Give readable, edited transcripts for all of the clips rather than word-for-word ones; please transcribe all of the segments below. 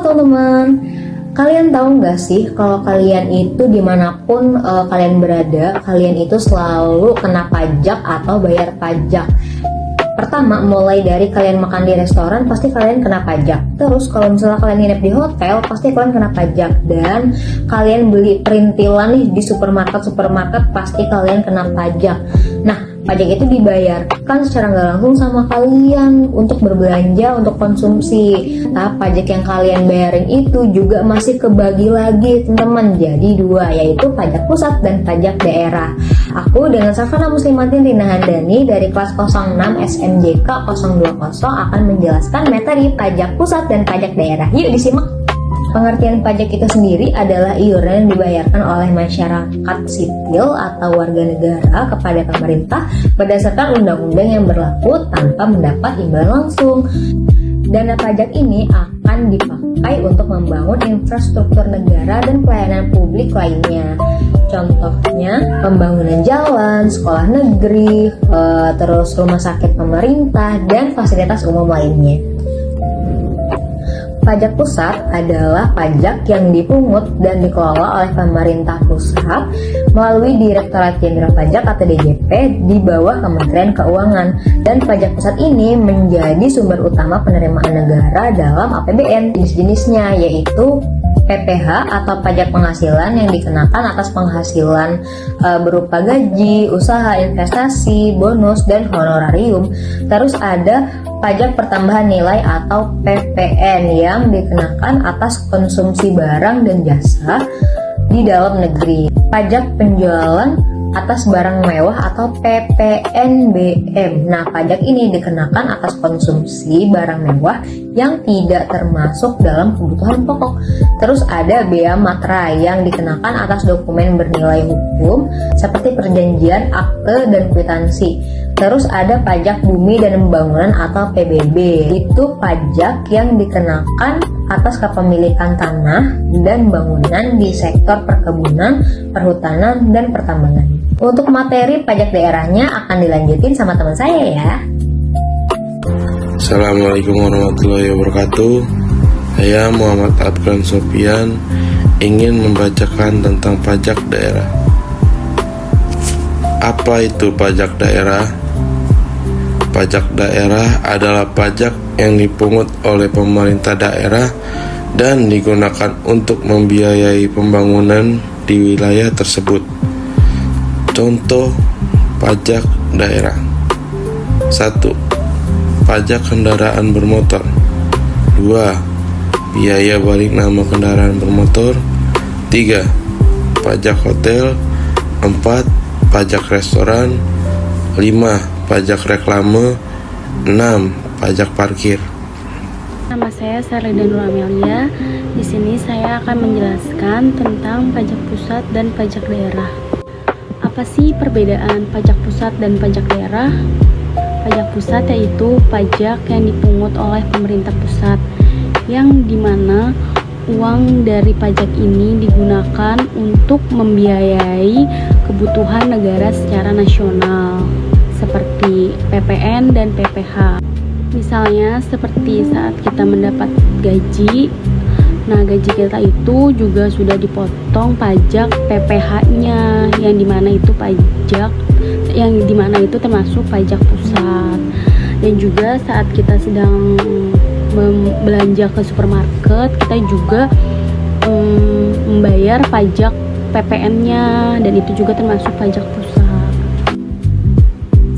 teman-teman, kalian tahu nggak sih kalau kalian itu dimanapun kalian berada, kalian itu selalu kena pajak atau bayar pajak. Pertama, mulai dari kalian makan di restoran, pasti kalian kena pajak. Terus kalau misalnya kalian nginep di hotel, pasti kalian kena pajak. Dan kalian beli perintilan nih di supermarket, pasti kalian kena pajak. Nah, pajak itu dibayarkan secara nggak langsung sama kalian untuk berbelanja, untuk konsumsi. Nah, pajak yang kalian bayarin itu juga masih kebagi lagi, teman-teman. Jadi dua, yaitu pajak pusat dan pajak daerah. Aku dengan Safana Muslimatin Rina Handani dari kelas 06 SMJK 020 akan menjelaskan materi pajak pusat dan pajak daerah. Yuk disimak. Pengertian pajak itu sendiri adalah iuran yang dibayarkan oleh masyarakat sipil atau warga negara kepada pemerintah berdasarkan undang-undang yang berlaku tanpa mendapat imbalan langsung. Dana pajak ini akan dipakai untuk membangun infrastruktur negara dan pelayanan publik lainnya. Contohnya pembangunan jalan, sekolah negeri, terus rumah sakit pemerintah, dan fasilitas umum lainnya. Pajak pusat adalah pajak yang dipungut dan dikelola oleh pemerintah pusat melalui Direktorat Jenderal Pajak atau DJP di bawah Kementerian Keuangan. Dan pajak pusat ini menjadi sumber utama penerimaan negara dalam APBN. Jenis-jenisnya yaitu PPH atau pajak penghasilan yang dikenakan atas penghasilan berupa gaji, usaha, investasi, bonus, dan honorarium. Terus ada pajak pertambahan nilai atau PPN yang dikenakan atas konsumsi barang dan jasa di dalam negeri. Pajak penjualan atas barang mewah atau PPNBM. Nah, pajak ini dikenakan atas konsumsi barang mewah yang tidak termasuk dalam kebutuhan pokok. Terus ada bea matra yang dikenakan atas dokumen bernilai hukum seperti perjanjian, akte, dan kwitansi. Terus ada pajak bumi dan pembangunan atau PBB. Itu pajak yang dikenakan atas kepemilikan tanah dan bangunan di sektor perkebunan, perhutanan, dan pertambangan. Untuk materi pajak daerahnya akan dilanjutin sama teman saya ya. Assalamualaikum warahmatullahi wabarakatuh. Saya Muhammad Adkan Sofian ingin membacakan tentang pajak daerah. Apa itu pajak daerah? Pajak daerah adalah pajak yang dipungut oleh pemerintah daerah dan digunakan untuk membiayai pembangunan di wilayah tersebut. Contoh pajak daerah: 1. Pajak kendaraan bermotor. 2. Biaya balik nama kendaraan bermotor. 3. Pajak hotel. 4. Pajak restoran. 5. Pajak reklame. 6. Pajak parkir. Nama saya Sarlida Nur Amelia. Di sini saya akan menjelaskan tentang pajak pusat dan pajak daerah. Apa sih perbedaan pajak pusat dan pajak daerah? Pajak pusat yaitu pajak yang dipungut oleh pemerintah pusat, yang dimana uang dari pajak ini digunakan untuk membiayai kebutuhan negara secara nasional, seperti PPN dan PPH. Misalnya seperti saat kita mendapat gaji, nah gaji kita itu juga sudah dipotong pajak PPH-nya, yang dimana itu termasuk pajak pusat. Dan juga saat kita sedang belanja ke supermarket, kita juga membayar pajak PPN-nya, dan itu juga termasuk pajak pusat.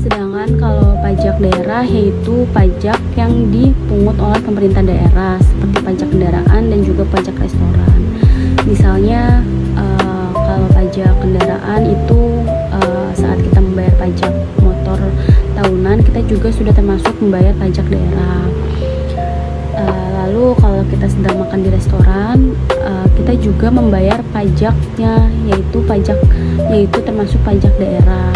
Sedangkan kalau pajak daerah yaitu pajak yang dipungut oleh pemerintah daerah, seperti pajak kendaraan dan juga pajak restoran. Misalnya kalau pajak kendaraan itu saat kita membayar pajak motor tahunan, kita juga sudah termasuk membayar pajak daerah. Lalu kalau kita sedang makan di restoran, kita juga membayar pajaknya, yaitu termasuk pajak daerah.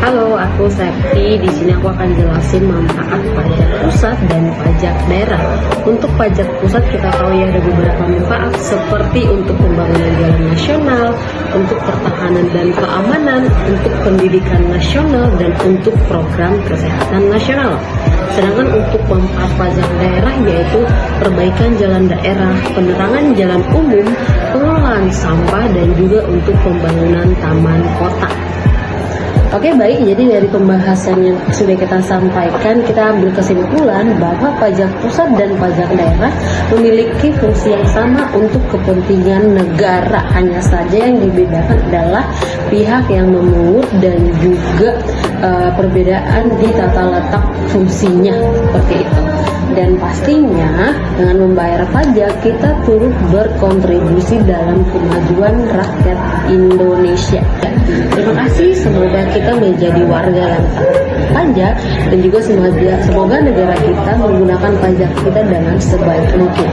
Halo, aku Septi. Di sini aku akan jelasin manfaat pajak pusat dan pajak daerah. Untuk pajak pusat kita tahu ya ada beberapa manfaat seperti untuk pembangunan jalan nasional, untuk pertahanan dan keamanan, untuk pendidikan nasional, dan untuk program kesehatan nasional. Sedangkan untuk manfaat pajak daerah yaitu perbaikan jalan daerah, penerangan jalan umum, pengelolaan sampah, dan juga untuk pembangunan taman kota. Oke, baik, jadi dari pembahasan yang sudah kita sampaikan, kita ambil kesimpulan bahwa pajak pusat dan pajak daerah memiliki fungsi yang sama untuk kepentingan negara. Hanya saja yang dibedakan adalah pihak yang memungut dan juga perbedaan di tata letak fungsinya, seperti itu. Dan pastinya dengan membayar pajak kita turut berkontribusi dalam kemajuan rakyat Indonesia. Terima kasih, semoga kita menjadi warga yang taat pajak dan juga semoga negara kita menggunakan pajak kita dengan sebaik mungkin.